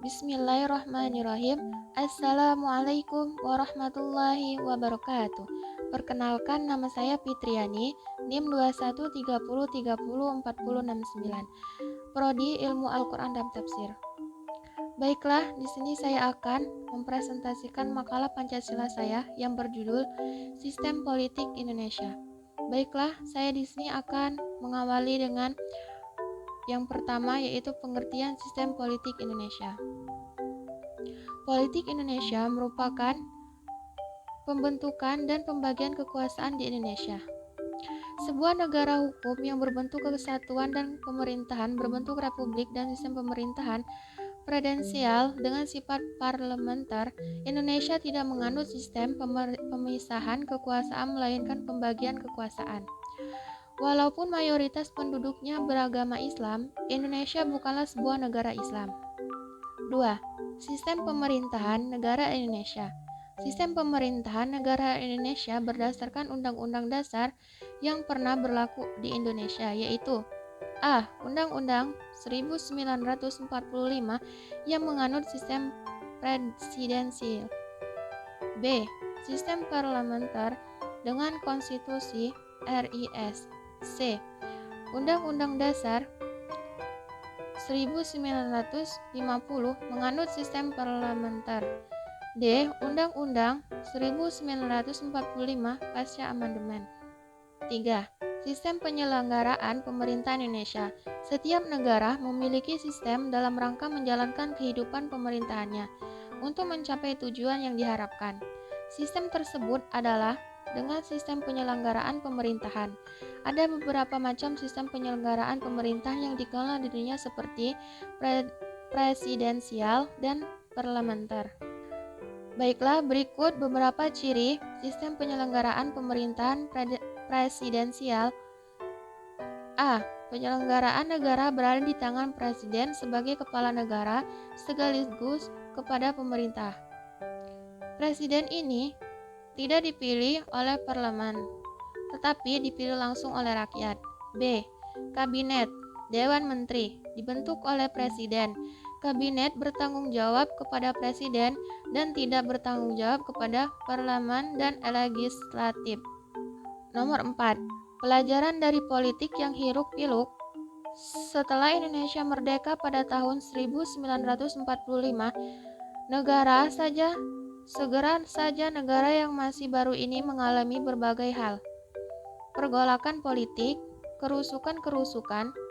Bismillahirrahmanirrahim. Assalamualaikum warahmatullahi wabarakatuh. Perkenalkan, nama saya Fitriani, NIM 2130304069, Prodi Ilmu Al-Quran dan Tafsir. Baiklah, di sini saya akan mempresentasikan makalah Pancasila saya yang berjudul Sistem Politik Indonesia. Baiklah, saya di sini akan mengawali dengan yang pertama, yaitu pengertian sistem politik Indonesia. Politik Indonesia merupakan pembentukan dan pembagian kekuasaan di Indonesia. Sebuah negara hukum yang berbentuk kesatuan dan pemerintahan berbentuk republik dan sistem pemerintahan presidensial dengan sifat parlementer. Indonesia tidak menganut sistem pemisahan kekuasaan melainkan pembagian kekuasaan. Walaupun mayoritas penduduknya beragama Islam, Indonesia bukanlah sebuah negara Islam. 2. Sistem pemerintahan negara Indonesia. Sistem pemerintahan negara Indonesia berdasarkan Undang-Undang Dasar yang pernah berlaku di Indonesia, yaitu A. Undang-Undang 1945 yang menganut sistem presidensial. B. Sistem parlementer dengan konstitusi RIS. C. Undang-Undang Dasar 1950 menganut sistem parlementer. D. Undang-Undang 1945 pasca amandemen. 3. Sistem penyelenggaraan pemerintah Indonesia. Setiap negara memiliki sistem dalam rangka menjalankan kehidupan pemerintahannya untuk mencapai tujuan yang diharapkan. Sistem tersebut adalah dengan sistem penyelenggaraan pemerintahan. Ada beberapa macam sistem penyelenggaraan pemerintah yang dikenal di dunia seperti presidensial dan parlementer. Baiklah, berikut beberapa ciri sistem penyelenggaraan pemerintahan presidensial. A. Penyelenggaraan negara berada di tangan presiden sebagai kepala negara sekaligus kepada pemerintah. Presiden ini tidak dipilih oleh parlemen, tetapi dipilih langsung oleh rakyat. B. Kabinet, Dewan Menteri, dibentuk oleh Presiden. Kabinet bertanggung jawab kepada Presiden dan tidak bertanggung jawab kepada parlemen dan legislatif. Nomor 4. Pelajaran dari politik yang hiruk-pikuk. Setelah Indonesia merdeka pada tahun 1945, segera saja negara yang masih baru ini mengalami berbagai hal. Pergolakan politik, kerusukan,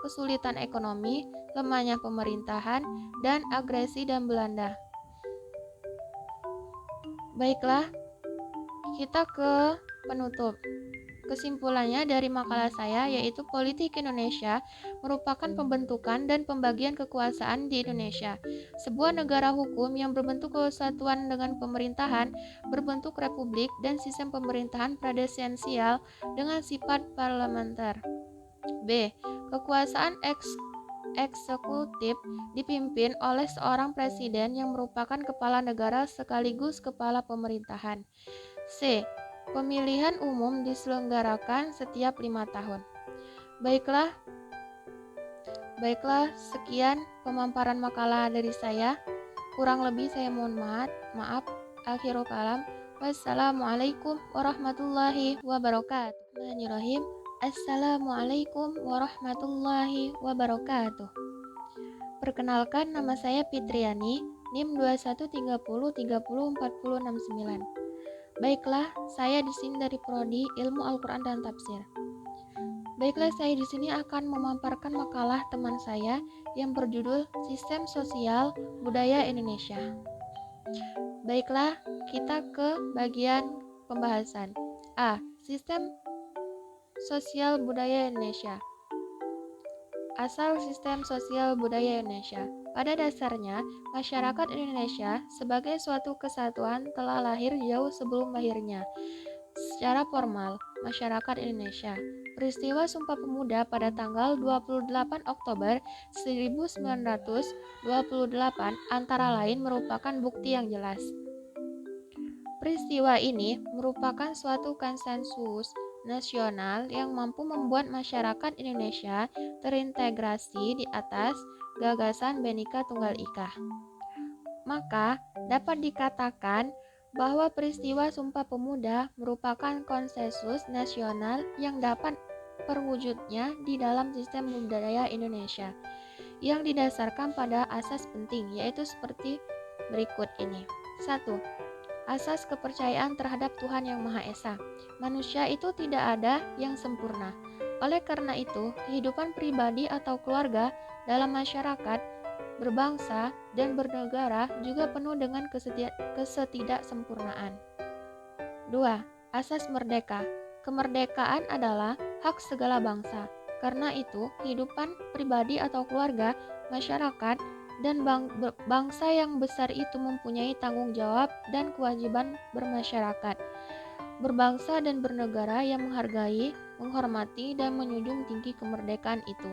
kesulitan ekonomi, lemahnya pemerintahan, dan agresi dan Belanda. Baiklah, kita ke penutup. Kesimpulannya dari makalah saya yaitu politik Indonesia merupakan pembentukan dan pembagian kekuasaan di Indonesia. Sebuah negara hukum yang berbentuk kesatuan dengan pemerintahan berbentuk republik dan sistem pemerintahan presidensial dengan sifat parlementer. B. Kekuasaan eksekutif dipimpin oleh seorang presiden yang merupakan kepala negara sekaligus kepala pemerintahan. C. Pemilihan umum diselenggarakan setiap 5 tahun. Baiklah, sekian pemaparan makalah dari saya. Kurang lebih saya mohon maaf. Akhirul kalam. Wassalamualaikum warahmatullahi wabarakatuh. Bismillahirrahmanirrahim. Assalamualaikum warahmatullahi wabarakatuh. Perkenalkan, nama saya Fitriani, NIM 2130304069. Baiklah, saya di sini dari Prodi Ilmu Al-Quran dan Tafsir. Baiklah, saya di sini akan memaparkan makalah teman saya yang berjudul Sistem Sosial Budaya Indonesia. Baiklah, kita ke bagian pembahasan. A. Sistem Sosial Budaya Indonesia. Asal sistem sosial budaya Indonesia. Pada dasarnya, masyarakat Indonesia sebagai suatu kesatuan telah lahir jauh sebelum lahirnya. Secara formal, masyarakat Indonesia. Peristiwa Sumpah Pemuda pada tanggal 28 Oktober 1928 antara lain merupakan bukti yang jelas. Peristiwa ini merupakan suatu konsensus nasional yang mampu membuat masyarakat Indonesia terintegrasi di atas gagasan Bhinneka Tunggal Ika. Maka dapat dikatakan bahwa peristiwa Sumpah Pemuda merupakan konsensus nasional yang dapat terwujudnya di dalam sistem budaya Indonesia yang didasarkan pada asas penting, yaitu seperti berikut ini. 1. Asas kepercayaan terhadap Tuhan Yang Maha Esa. Manusia itu tidak ada yang sempurna. Oleh karena itu, kehidupan pribadi atau keluarga dalam masyarakat, berbangsa, dan bernegara juga penuh dengan ketidaksempurnaan. 2. Asas merdeka. Kemerdekaan adalah hak segala bangsa. Karena itu, kehidupan pribadi atau keluarga, masyarakat, dan bangsa yang besar itu mempunyai tanggung jawab dan kewajiban bermasyarakat, berbangsa dan bernegara yang menghargai, menghormati, dan menjunjung tinggi kemerdekaan itu.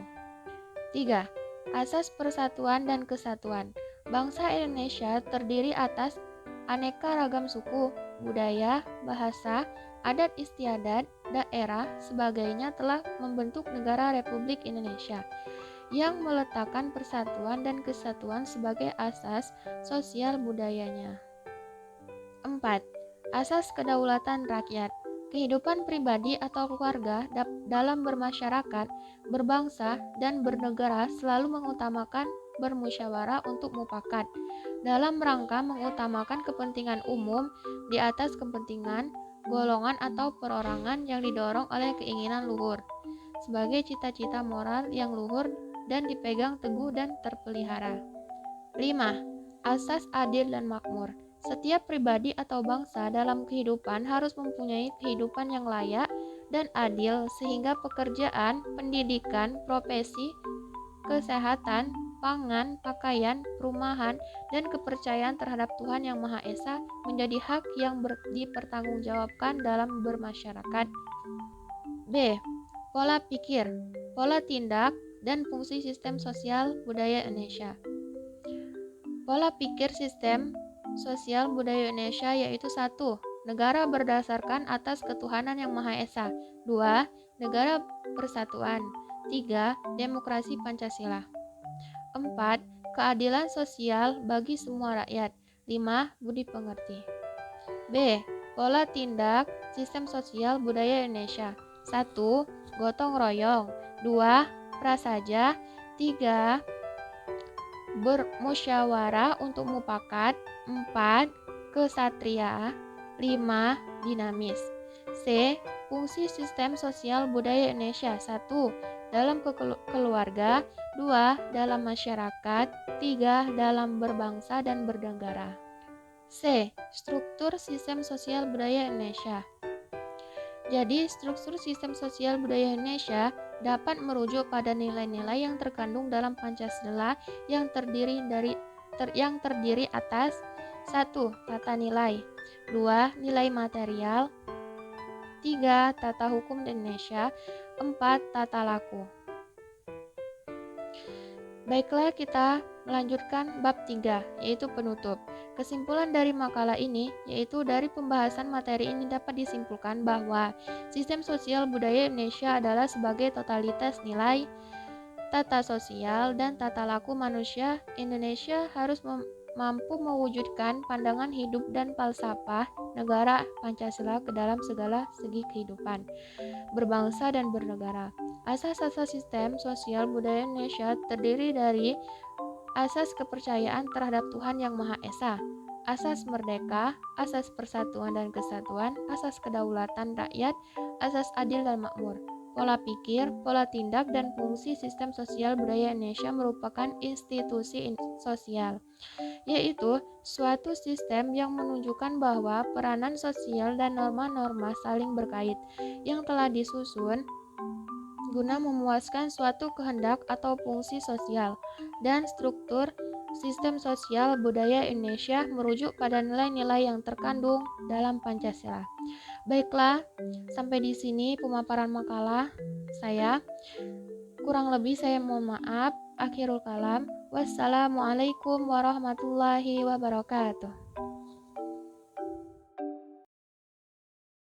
3. Asas persatuan dan kesatuan. Bangsa Indonesia terdiri atas aneka ragam suku, budaya, bahasa, adat istiadat, daerah, sebagainya telah membentuk negara Republik Indonesia yang meletakkan persatuan dan kesatuan sebagai asas sosial budayanya. 4. Asas kedaulatan rakyat. Kehidupan pribadi atau keluarga dalam bermasyarakat, berbangsa, dan bernegara selalu mengutamakan bermusyawarah untuk mufakat dalam rangka mengutamakan kepentingan umum di atas kepentingan golongan atau perorangan yang didorong oleh keinginan luhur sebagai cita-cita moral yang luhur dan dipegang teguh dan terpelihara. 5. Asas adil dan makmur. Setiap pribadi atau bangsa dalam kehidupan harus mempunyai kehidupan yang layak dan adil sehingga pekerjaan, pendidikan, profesi, kesehatan, pangan, pakaian, perumahan, dan kepercayaan terhadap Tuhan Yang Maha Esa menjadi hak yang dipertanggungjawabkan dalam bermasyarakat. B. Pola pikir, pola tindak, dan fungsi sistem sosial budaya Indonesia. Pola pikir sistem sosial budaya Indonesia yaitu 1. Negara berdasarkan atas ketuhanan Yang Maha Esa. 2. Negara persatuan. 3. Demokrasi Pancasila. 4. Keadilan sosial bagi semua rakyat. 5. Budi pengerti. B. Pola tindak sistem sosial budaya Indonesia. 1. Gotong royong. 2. Prasaja. 3. Bermusyawarah untuk mufakat. 4. Kesatria. 5. Dinamis. C. Fungsi sistem sosial budaya Indonesia. 1. Dalam keluarga. 2. Dalam masyarakat. 3. Dalam berbangsa dan bernegara. C. Struktur sistem sosial budaya Indonesia. Jadi, struktur sistem sosial budaya Indonesia dapat merujuk pada nilai-nilai yang terkandung dalam Pancasila yang terdiri atas 1. Tata nilai. 2. Nilai material. 3. Tata hukum Indonesia. 4. Tata laku. Baiklah, kita melanjutkan bab 3, yaitu penutup. Kesimpulan dari makalah ini, yaitu dari pembahasan materi ini dapat disimpulkan bahwa sistem sosial budaya Indonesia adalah sebagai totalitas nilai, tata sosial, dan tata laku manusia. Indonesia harus mampu mewujudkan pandangan hidup dan falsafah negara Pancasila ke dalam segala segi kehidupan, berbangsa dan bernegara. Asas-asas sistem sosial budaya Indonesia terdiri dari asas kepercayaan terhadap Tuhan Yang Maha Esa, asas merdeka, asas persatuan dan kesatuan, asas kedaulatan rakyat, asas adil dan makmur. Pola pikir, pola tindak, dan fungsi sistem sosial budaya Indonesia merupakan institusi sosial, yaitu suatu sistem yang menunjukkan bahwa peranan sosial dan norma-norma saling berkait yang telah disusun guna memuaskan suatu kehendak atau fungsi sosial, dan struktur sistem sosial budaya Indonesia merujuk pada nilai-nilai yang terkandung dalam Pancasila. Baiklah, sampai di sini pemaparan makalah saya. Kurang lebih saya mohon maaf. Akhirul kalam. Wassalamualaikum warahmatullahi wabarakatuh.